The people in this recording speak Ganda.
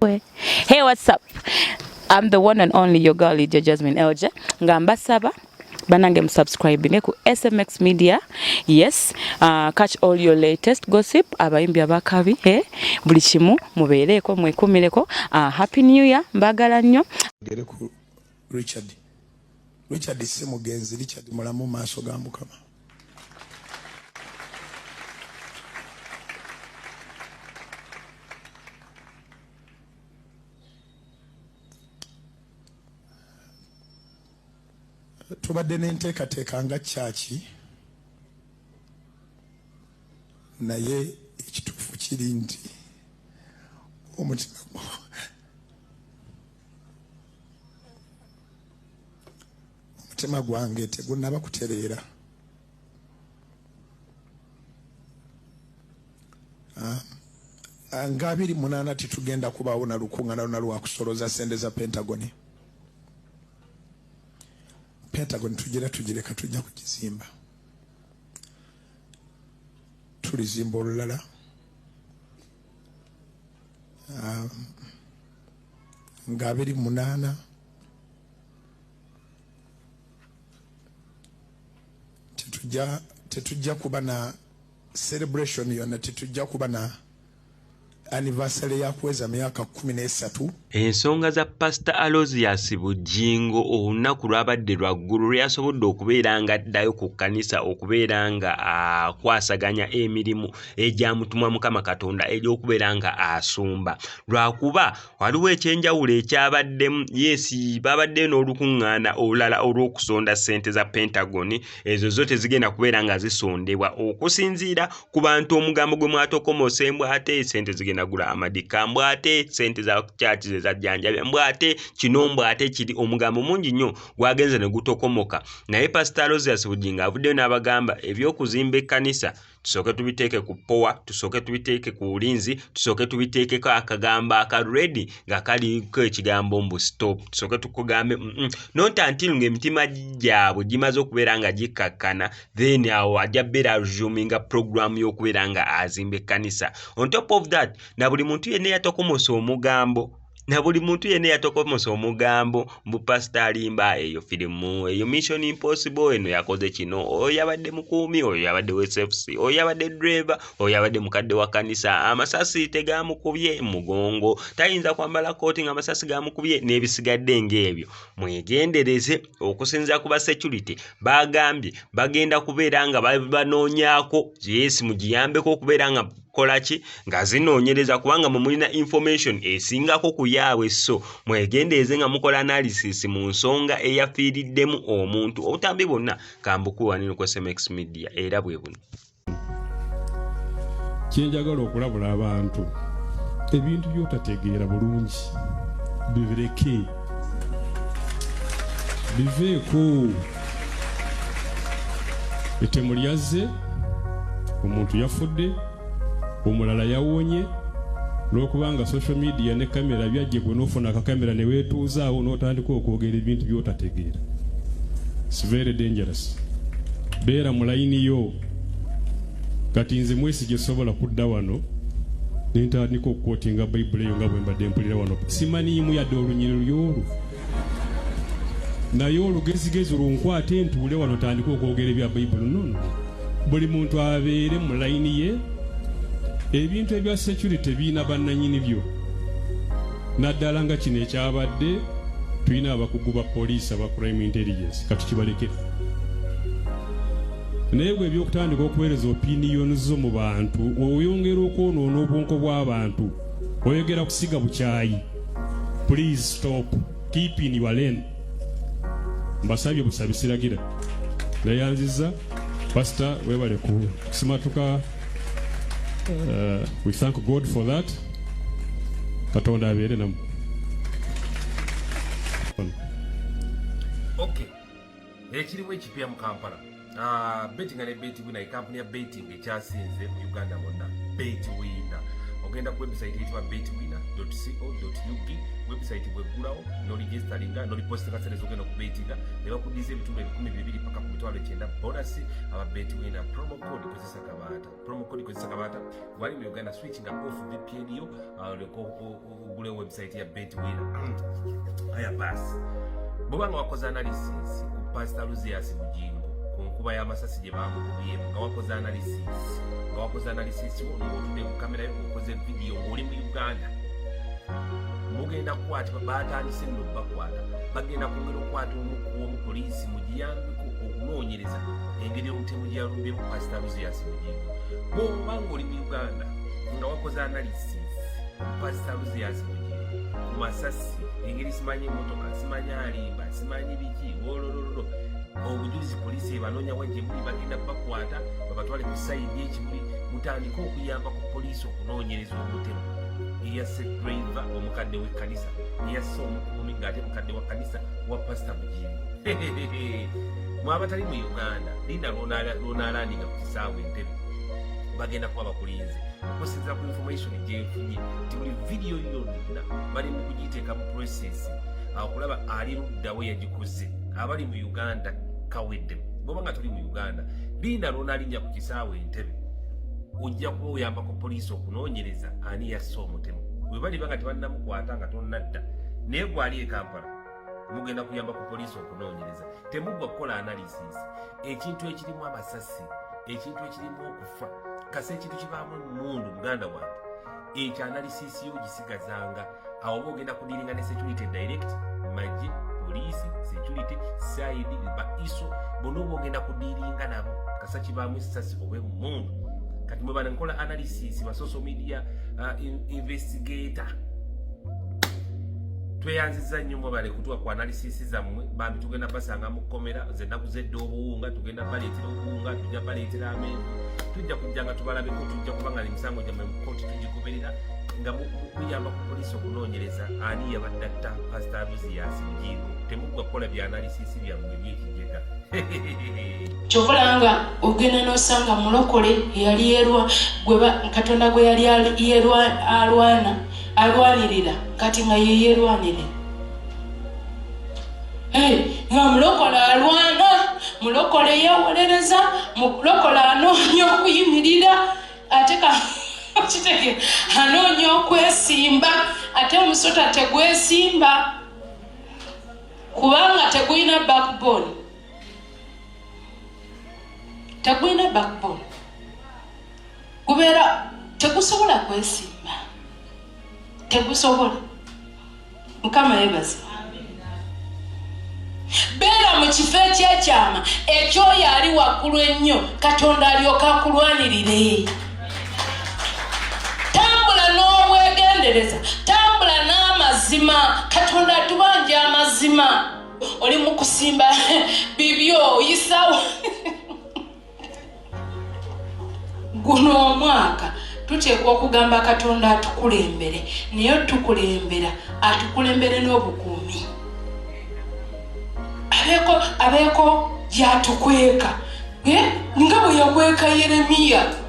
boy. Hey, what's up? I'm the one and only your girl, Lydia Jasmine Elje. Ngamba saba. Banange subscribing ku SMX Media. Yes, catch all your latest gossip abayimbi abakabi buli kimu mubeereko mwekumireko. Happy New Year mbagala nnyo. Gere ku Richard si mugenzi, Richard mulamu maaso ga Mukama. Tubadde n'enteekateeka nga kyaki naye ekituufu kiri nti omutima gwange tegunnaba kutereera. Nga 28 titugenda kubaawo na lukuŋŋaana luna lwakusoloza ssente za Pentagoni. Pentagon tugireka tujja kugizimba. Tulizimba olulala. Nga 28 tetujja kuba na celebration yonna, tetujja kuba na anniversary ya kuweza miaka 13. Ensonga za Pastor Aloysius Bujingo olunaku lwabadde lwaggulu lyasobodde okubeera nga addayo ku kkanisa okubeera nga akwasaganya emirimu egyamutumwa Mukama Katonda ery'okubeera nga asumba. Lwakuba waliwo ekyenjawulo ekyabaddemu. Yes, babadde n'olukuŋŋaana olulala olw'okusonda ssente za Pentagon. Ezo zo tezigenda kubeera nga zisondebwa okusinziira ku bantu omugambo gwe mwatokomosa ate ssente zigenda gula amadika, ate ssente za church za jjanjabe, ate kino ate kiri omugambo mungi nnyo gwagenze ne gutokomoka. Naye Pastor Aloysius Bujingo avuddeyo n'abagamba eby'okuzimba ekkanisa tusooke tubiteeke ku powa, tusooke tubiteeke ku bulinzi, tusooke tubiteekeko akagambo ready nga kaliko ekigambo mbu stop. Tusooke tukugambe not until ng'emitima gyabwe gimaze okubeera nga gikakkana, then awo ajja beera resuminga program y'okubeera nga azimba ekkanisa. On top of that, na buli muntu yenna yatokomosa omugambo mbu pastor alimba eyo firimu eyo Mission Impossible eno yakoze kino, oyo yabadde mukuumi, oyo yabadde SFC, oyo yabadde driver, oyo yabadde mukadde wa kanisa, amasasi tegamukubye mugongo, tayinza kwambala kooti nga amasasi gamukubye n'ebisigadde ng'ebyo. Mwegendereze okusinza ku ba security bagambye bagenda kubeera nga banoonyaako. Yes, mugiyambeko okubeera nga kolaki nga zinoonyereza kubanga mulina information esingako ku yaabwe, so mwegendeeze nga mukola analysis mu nsonga eyafiiriddemu omuntu. Obutambi bwonna kambukuwa nino ku SMX Media era bwe buno. Kyenjagala okulabula abantu ebintu by'otategeera bulungi bivireke, biveeko. Ettemu lyazze, omuntu yafudde, omulala yawonye, lw'okubanga social media ne kamera byajje gwe n'ofuna akakamera ne weetuuzaawo n'otandika okwogera ebintu by'otategeera. It's very dangerous. Beera mu layini yo. Kati nze mwesi gye sobola kudda wano ne ntandika okukootinga Bayibuli eyo nga bwe mbadde mpulira wano. Simaniimu yadde olunyiriri y'olwo. Naye olugezigezi lunkwate ntuule wano tandika okwogera ebya Bayibuli. Nono. Buli muntu abeere mu layini ye. Ebintu ebya security biina bannanyini byo. Naddala nga kino ekyabadde tulina abakugu ba poliisi aba crime intelligence katukibalekere. Naye bwe byokutandika okuweereza opinion zo mu bantu, oyongera okwonoona obwonko bw'abantu, oyogera kusiga bukyayi. Please stop. Keep in your lane. Mbasabye busabisiragira. Nayanziza Pastor webale kusimatuka. We thank God for that. Katonda abeere namu. Okay. Ekiriwo ekipya mu Kampala. Betting and betting winner, company betting ekyasinze mu Uganda bonna. Bet winner. Ogenda ku website eyitibwa Bet winner. betway.co.ug website bwegulawo noligisteringa nolipostinga sente zogenda okubetinga ne bakudiza ebitundu 12 paka ku mitwalo 9 bonus aba betway na promo code kozesa kabata wali mu Uganda switching off VPN yo leko ogule website ya betway aya basi bobanga wakoza analysis ku Pastor Luzias Bujingo ku nkuba ya masasi je bamukubye nga wakoza analysis ngotude ku kamera yo ukoze video ngoli mu Uganda mugenda kwati batanise no bakwata bagenda kongera kwata omu police mujiyambiko okunoonyereza engeri omutemu gyalumbe mu Pastor Luzias Bujingo bobanga oli mu Uganda nga wakoza analysis ku Pastor Luzias Bujingo ku masasi engeri simanyi motoka simanyi alimba simanyi biki wolololo obujulizi polisi banoonya wenje muli bagenda bakwata babatwale ku side y'ekimuli mutandika okuyamba ku polisi okunoonyereza omutemu eyase driver omukadde w'ekkanisa eyase omukumi ng'ate mukadde wa kanisa wa Pastor Bujingo mwabatali mu Uganda linda lwonaalandinga ku kisaawe entebe bagenda kuba bakulinze okusinziira ku information gyenfunye nti buli video yonna bali mu kugiteeka mu process okulaba ali ludda we yagikoze abali mu Uganda kawedde bobanga tuli mu Uganda linda lwonaalinnya ku kisaawe entebe ojja kuba oyamba ku poliisi okunoonyereza ani yasse omutemu bwe bali banga tebannamukwata nga tonnadda naye gwali e Kampala mugenda kuyamba ku poliisi okunoonyereza temuggwa kukola analysis ekintu ekirimu amasasi ekintu ekirimu okufa kase ekintu kibaamu mundu muganda wange ekyo analysis yo gisigazanga awo oba ogenda kudiringa ne security direct maji poliisi security side ba iso bono oba ogenda kudiringa nabo kasa kibaamu esasi obe mundu kati mwe bana nkola analysis ba social media investigator tweyanziza nnyo mwe bale kutuwa ku analysis zammwe bambi tugenda basanga mu komera zennaku zedde obuwunga tugenda baleetera obuwunga tujja baleetera amenvu tujja kujjanga tubalabeko tujja kubanga emisango gyammwe mu kooti tugigoberera nga muyamba ku poliisi okunoonyereza ani yabadde atta Pastor Luzias Bujingo temuggwa kukola bya analysis byammwe byekijega kyovulanga ogenda n'osanga mulokole yali yerwa Katonda gwe yali alwanirira kati nga ye yerwanire nga mulokole alwana mulokole yewolereza mulokole anoonya okuyimirira ate kitege anoonya okwesimba ate omusota tegwesimba kubanga tegulina backbone kubeera tegusobola kwesimba tegusobola Mukama yebaze beera mu kifo ekyekyama ekyoyo ali waggulu ennyo Katonda alyoka akulwanirire tambula n'obwegendereza tambula n'amazima Katonda atubanja amazima oli mu kusimba bibyo oyisawo guno omwaka tuteekwa okugamba Katonda atukulembere naye tukulembera atukulembere n'obukuumi abeeko gyatukweka nga bwe yakweka Yeremiya